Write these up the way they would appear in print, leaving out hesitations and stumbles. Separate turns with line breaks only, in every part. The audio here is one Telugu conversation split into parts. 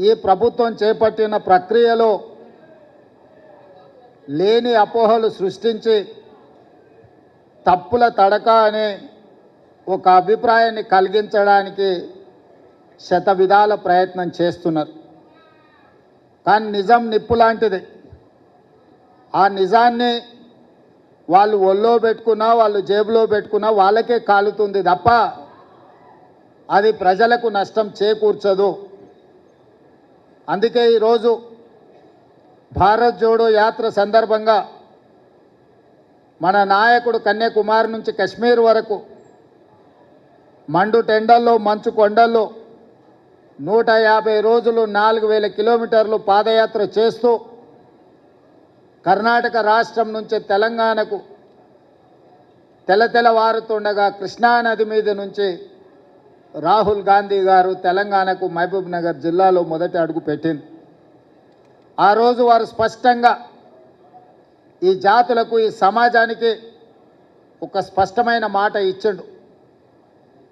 ఈ ప్రభుత్వం చేపట్టిన ప్రక్రియలో లేని అపోహలు సృష్టించి తప్పుల తడక అనే ఒక అభిప్రాయాన్ని కలిగించడానికి శతవిధాల ప్రయత్నం చేస్తున్నారు. కానీ నిజం నిప్పు లాంటిది. ఆ నిజాన్ని వాళ్ళు ఒళ్ళో పెట్టుకున్నా వాళ్ళు జేబులో పెట్టుకున్నా వాళ్ళకే కాలుతుంది తప్ప అది ప్రజలకు నష్టం చేకూర్చదు. అందుకే ఈరోజు భారత్ జోడో యాత్ర సందర్భంగా మన నాయకుడు కన్యాకుమారి నుంచి కశ్మీర్ వరకు మండు టెండల్లో మంచు కొండల్లో 150 రోజులు 4000 కిలోమీటర్లు పాదయాత్ర చేస్తూ కర్ణాటక రాష్ట్రం నుంచి తెలంగాణకు తెల్లవారుతుండగా కృష్ణానది మీద నుంచి రాహుల్ గాంధీ గారు తెలంగాణకు మహబూబ్ నగర్ జిల్లాలో మొదటి అడుగు పెట్టింది. ఆ రోజు వారు స్పష్టంగా ఈ జాతులకు ఈ సమాజానికి ఒక స్పష్టమైన మాట ఇచ్చిండు.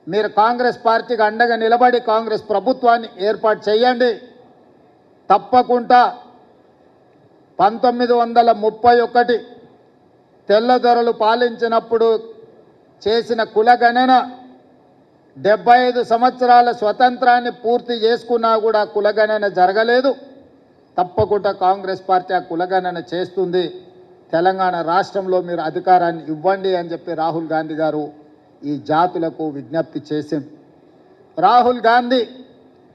మీరు కాంగ్రెస్ పార్టీకి అండగా నిలబడి కాంగ్రెస్ ప్రభుత్వాన్ని ఏర్పాటు చేయండి. తప్పకుండా 1931 తెల్లదొరలు పాలించినప్పుడు చేసిన కులగణన 75 సంవత్సరాల స్వతంత్రాన్ని పూర్తి చేసుకున్నా కూడా కులగణన జరగలేదు. తప్పకుండా కాంగ్రెస్ పార్టీ ఆ కులగణన చేస్తుంది. తెలంగాణ రాష్ట్రంలో మీరు అధికారాన్ని ఇవ్వండి అని చెప్పి రాహుల్ గాంధీ గారు ఈ జాతులకు విజ్ఞప్తి చేసింది. రాహుల్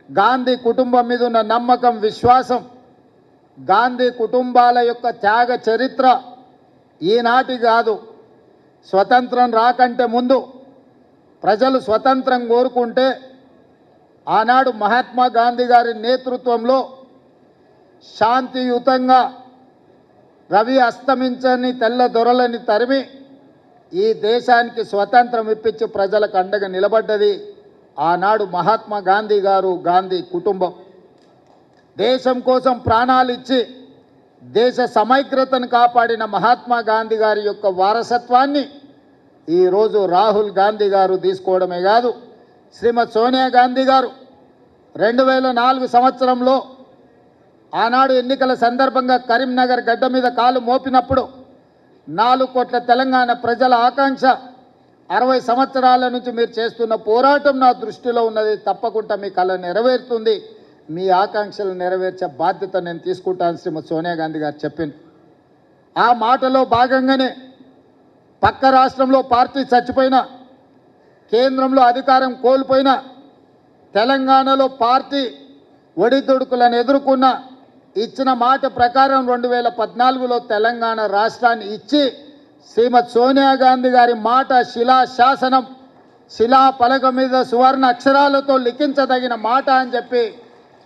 గాంధీ కుటుంబం మీద ఉన్న నమ్మకం, విశ్వాసం, గాంధీ కుటుంబాల యొక్క త్యాగ చరిత్ర ఈనాటి కాదు. స్వతంత్రం రాకంటే ముందు ప్రజలు స్వతంత్రం కోరుకుంటే ఆనాడు మహాత్మా గాంధీ గారి నేతృత్వంలో శాంతియుతంగా రవి అస్తమించని తెల్ల దొరలని తరిమి ఈ దేశానికి స్వతంత్రం ఇప్పించి ప్రజలకు అండగా నిలబడ్డది ఆనాడు మహాత్మా గాంధీ గారు, గాంధీ కుటుంబం. దేశం కోసం ప్రాణాలు ఇచ్చి దేశ సమైక్యతను కాపాడిన మహాత్మా గాంధీ గారి యొక్క వారసత్వాన్ని ఈరోజు రాహుల్ గాంధీ గారు తీసుకోవడమే కాదు, శ్రీమతి సోనియా గాంధీ గారు 2004 సంవత్సరంలో ఆనాడు ఎన్నికల సందర్భంగా కరీంనగర్ గడ్డ మీద కాలు మోపినప్పుడు 4 కోట్ల తెలంగాణ ప్రజల ఆకాంక్ష 60 సంవత్సరాల నుంచి మీరు చేస్తున్న పోరాటం నా దృష్టిలో ఉన్నది, తప్పకుండా మీ కళ నెరవేరుతుంది, మీ ఆకాంక్షలు నెరవేర్చే బాధ్యత నేను తీసుకుంటాను శ్రీమతి సోనియా గాంధీ గారు చెప్పింది. ఆ మాటలో భాగంగానే పక్క రాష్ట్రంలో పార్టీ చచ్చిపోయినా, కేంద్రంలో అధికారం కోల్పోయినా, తెలంగాణలో పార్టీ ఒడిదుడుకులను ఎదుర్కొన్న ఇచ్చిన మాట ప్రకారం 2014లో తెలంగాణ రాష్ట్రాన్ని ఇచ్చి శ్రీమతి సోనియా గాంధీ గారి మాట శిలాశాసనం, శిలా పలక మీద సువర్ణ అక్షరాలతో లిఖించదగిన మాట అని చెప్పి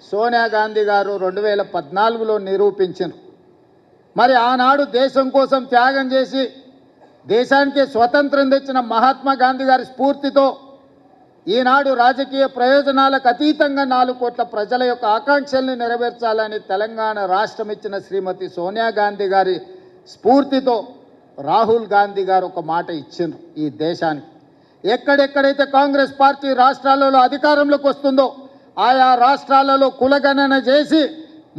సోనియా గాంధీ గారు 2014లో నిరూపించారు. మరి ఆనాడు దేశం కోసం త్యాగం చేసి దేశానికి స్వతంత్రం తెచ్చిన మహాత్మా గాంధీ గారి స్ఫూర్తితో ఈనాడు రాజకీయ ప్రయోజనాలకు అతీతంగా 4 కోట్ల ప్రజల యొక్క ఆకాంక్షల్ని నెరవేర్చాలని తెలంగాణ రాష్ట్రం ఇచ్చిన శ్రీమతి సోనియా గాంధీ గారి స్ఫూర్తితో రాహుల్ గాంధీ గారు ఒక మాట ఇచ్చిండ్రు ఈ దేశానికి. ఎక్కడెక్కడైతే కాంగ్రెస్ పార్టీ రాష్ట్రాలలో అధికారంలోకి వస్తుందో ఆయా రాష్ట్రాలలో కులగణన చేసి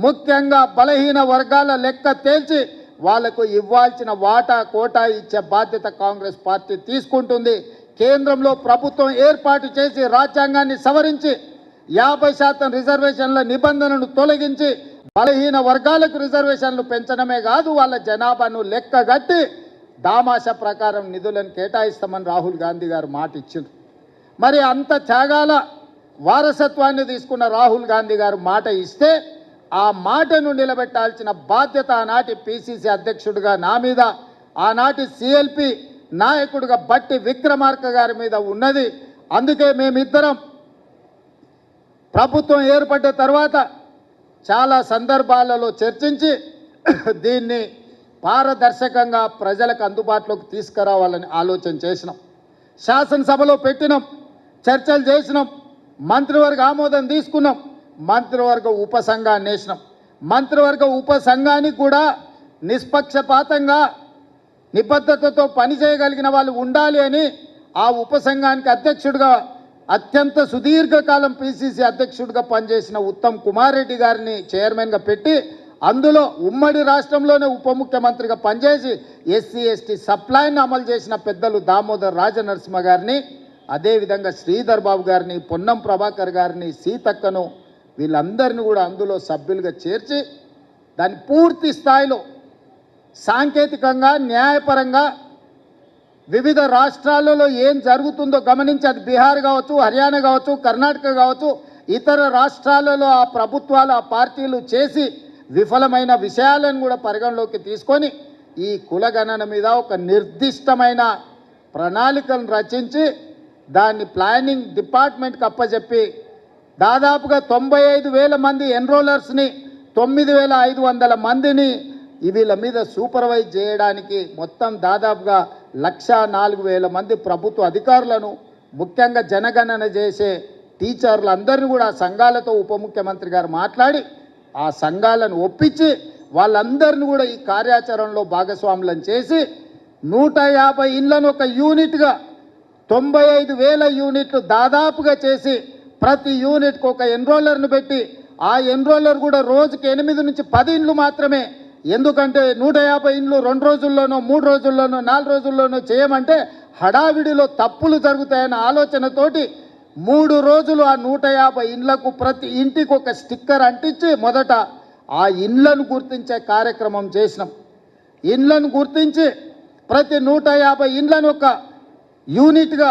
ముఖ్యంగా బలహీన వర్గాల లెక్క తేల్చి వాళ్లకు ఇవ్వాల్సిన వాటా కోటా ఇచ్చే బాధ్యత కాంగ్రెస్ పార్టీ తీసుకుంటుంది. కేంద్రంలో ప్రభుత్వం ఏర్పాటు చేసి రాజ్యాంగాన్ని సవరించి 50% రిజర్వేషన్ల నిబంధనను తొలగించి బలహీన వర్గాలకు రిజర్వేషన్లు పెంచడమే కాదు, వాళ్ళ జనాభాను లెక్కగట్టి దామాషా ప్రకారం నిధులను కేటాయిస్తామని రాహుల్ గాంధీ గారు మాట ఇచ్చిండ్రు. మరి అంత త్యాగాల వారసత్వాన్ని తీసుకున్న రాహుల్ గాంధీ గారు మాట ఇస్తే ఆ మాటను నిలబెట్టాల్సిన బాధ్యత ఆనాటి పిసిసి అధ్యక్షుడిగా నా మీద, ఆనాటి సిఎల్పి నాయకుడిగా బట్టి విక్రమార్క గారి మీద ఉన్నది. అందుకే మేమిద్దరం ప్రభుత్వం ఏర్పడ్డ తర్వాత చాలా సందర్భాలలో చర్చించి దీన్ని పారదర్శకంగా ప్రజలకు అందుబాటులోకి తీసుకురావాలని ఆలోచన చేసినాం. శాసనసభలో పెట్టినాం, చర్చలు చేసినాం, మంత్రివర్గ ఆమోదం తీసుకున్నాం, మంత్రివర్గ ఉపసంఘాన్ని వేసినాం. మంత్రివర్గ ఉపసంఘానికి కూడా నిష్పక్షపాతంగా నిబద్ధతతో పనిచేయగలిగిన వాళ్ళు ఉండాలి అని ఆ ఉపసంఘానికి అధ్యక్షుడిగా అత్యంత సుదీర్ఘకాలం పిసిసి అధ్యక్షుడిగా పనిచేసిన ఉత్తమ్ కుమార్ రెడ్డి గారిని చైర్మన్గా పెట్టి అందులో ఉమ్మడి రాష్ట్రంలోనే ఉప ముఖ్యమంత్రిగా పనిచేసి ఎస్సీ ఎస్టీ సప్లైని అమలు చేసిన పెద్దలు దామోదర్ రాజనరసింహ గారిని, అదేవిధంగా శ్రీధర్ బాబు గారిని, పొన్నం ప్రభాకర్ గారిని, సీతక్కను, వీళ్ళందరినీ కూడా అందులో సభ్యులుగా చేర్చి దాన్ని పూర్తి స్థాయిలో సాంకేతికంగా న్యాయపరంగా వివిధ రాష్ట్రాలలో ఏం జరుగుతుందో గమనించి, అది బీహార్ కావచ్చు, హర్యానా కావచ్చు, కర్ణాటక కావచ్చు, ఇతర రాష్ట్రాలలో ఆ ప్రభుత్వాలు ఆ పార్టీలు చేసి విఫలమైన విషయాలను కూడా పరిగణలోకి తీసుకొని ఈ కులగణన మీద ఒక నిర్దిష్టమైన ప్రణాళికను రచించి దాన్ని ప్లానింగ్ డిపార్ట్మెంట్కి అప్పచెప్పి దాదాపుగా 95,000 మంది ఎన్రోలర్స్ని 9,500 మందిని వీళ్ళ మీద సూపర్వైజ్ చేయడానికి మొత్తం దాదాపుగా 104,000 మంది ప్రభుత్వ అధికారులను, ముఖ్యంగా జనగణన చేసే టీచర్లందరినీ కూడా సంఘాలతో ఉప ముఖ్యమంత్రి గారు మాట్లాడి ఆ సంఘాలను ఒప్పించి వాళ్ళందరినీ కూడా ఈ కార్యాచరణలో భాగస్వాములను చేసి 150 ఇళ్లను ఒక యూనిట్గా 95,000 యూనిట్లు దాదాపుగా చేసి ప్రతి యూనిట్కి ఒక ఎన్రోలర్ను పెట్టి ఆ ఎన్రోలర్ కూడా రోజుకి 8 నుంచి 10 ఇండ్లు మాత్రమే, ఎందుకంటే 150 ఇండ్లు 2 రోజుల్లోనో 3 రోజుల్లోనో 4 రోజుల్లోనో చేయమంటే హడావిడిలో తప్పులు జరుగుతాయన్న ఆలోచనతోటి 3 రోజులు ఆ 150 ఇండ్లకు ప్రతి ఇంటికి ఒక స్టిక్కర్ అంటించి మొదట ఆ ఇండ్లను గుర్తించే కార్యక్రమం చేసినాం. ఇండ్లను గుర్తించి ప్రతి 150 ఇండ్లను ఒక యూనిట్గా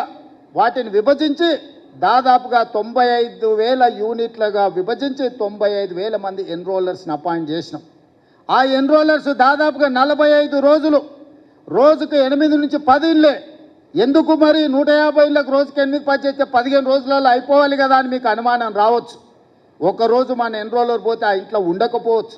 వాటిని విభజించి దాదాపుగా 95,000 యూనిట్లుగా విభజించి 95,000 మంది ఎన్రోలర్స్ని అపాయింట్ చేసినాం. ఆ ఎన్రోలర్స్ దాదాపుగా 45 రోజులు రోజుకు 8 నుంచి 10 ఇళ్ళే. ఎందుకు మరి 150 ఇళ్ళకు రోజుకి 8 10 చేస్తే 15 రోజులలో అయిపోవాలి కదా అని మీకు అనుమానం రావచ్చు. ఒకరోజు మన ఎన్రోలర్ పోతే ఆ ఇంట్లో ఉండకపోవచ్చు,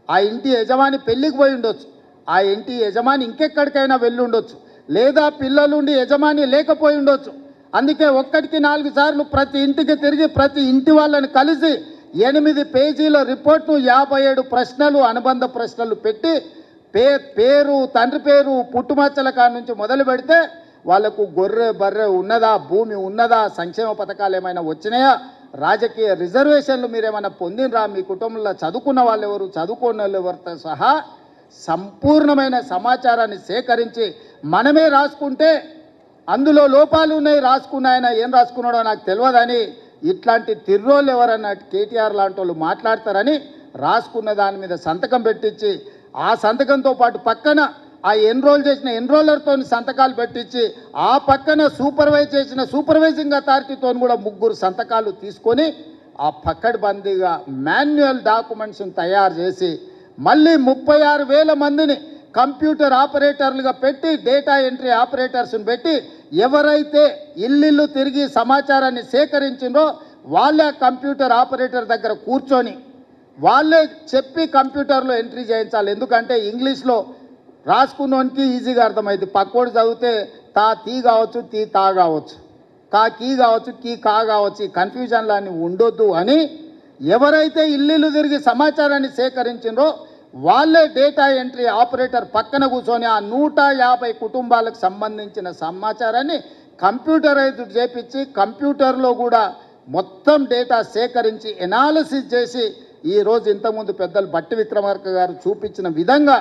ఆ ఇంటి యజమాని పెళ్ళికి పోయి ఉండొచ్చు, ఆ ఇంటి యజమాని ఇంకెక్కడికైనా వెళ్ళి ఉండొచ్చు, లేదా పిల్లలుండి యజమాని లేకపోయి ఉండొచ్చు. అందుకే 1కి 4 సార్లు ప్రతి ఇంటికి తిరిగి ప్రతి ఇంటి వాళ్ళని కలిసి 8 పేజీల రిపోర్ట్ను 57 ప్రశ్నలు అనుబంధ ప్రశ్నలు పెట్టి పేరు, తండ్రి పేరు, పుట్టుమచ్చల కాడ నుంచి మొదలు పెడితే వాళ్ళకు గొర్రె బర్రె ఉన్నదా, భూమి ఉన్నదా, సంక్షేమ పథకాలు ఏమైనా వచ్చినాయా, రాజకీయ రిజర్వేషన్లు మీరేమైనా పొందినరా, మీ కుటుంబంలో చదువుకున్న వాళ్ళు ఎవరు, చదువుకున్న వాళ్ళు ఎవరితో సహా సంపూర్ణమైన సమాచారాన్ని సేకరించి మనమే రాసుకుంటే అందులో లోపాలు ఉన్నాయి, రాసుకున్నాయన ఏం రాసుకున్నాడో నాకు తెలియదని ఇట్లాంటి తిర్రోళ్ళు ఎవరన్నా కేటీఆర్ లాంటి వాళ్ళు మాట్లాడతారని రాసుకున్న దాని మీద సంతకం పెట్టించి ఆ సంతకంతో పాటు పక్కన ఆ ఎన్రోల్ చేసిన ఎన్రోలర్తో సంతకాలు పెట్టించి ఆ పక్కన సూపర్వైజ్ చేసిన సూపర్వైజింగ్ అథారిటీతో కూడా 3 సంతకాలు తీసుకొని ఆ పక్కడ్బందీగా మాన్యువల్ డాక్యుమెంట్స్ని తయారు చేసి మళ్ళీ 36,000 మందిని కంప్యూటర్ ఆపరేటర్లుగా పెట్టి డేటా ఎంట్రీ ఆపరేటర్స్ని పెట్టి ఎవరైతే ఇల్లు తిరిగి సమాచారాన్ని సేకరించిందో వాళ్ళే కంప్యూటర్ ఆపరేటర్ దగ్గర కూర్చొని వాళ్ళే చెప్పి కంప్యూటర్లో ఎంట్రీ చేయించాలి. ఎందుకంటే ఇంగ్లీష్లో రాసుకున్నోనికి ఈజీగా అర్థమైంది, పక్కోడు చదివితే తీ కావచ్చు, తా కావచ్చు, కీ కావచ్చు, కా కావచ్చు, ఈ కన్ఫ్యూజన్లు అని ఉండొద్దు అని ఎవరైతే ఇల్లు తిరిగి సమాచారాన్ని సేకరించిందో వాళ్ళే డేటా ఎంట్రీ ఆపరేటర్ పక్కన కూర్చొని ఆ 150 కుటుంబాలకు సంబంధించిన సమాచారాన్ని కంప్యూటరైజ్డ్ చేపించి కంప్యూటర్లో కూడా మొత్తం డేటా సేకరించి ఎనాలిసిస్ చేసి ఈరోజు ఇంతకుముందు పెద్దలు బట్టి విక్రమార్క గారు చూపించిన విధంగా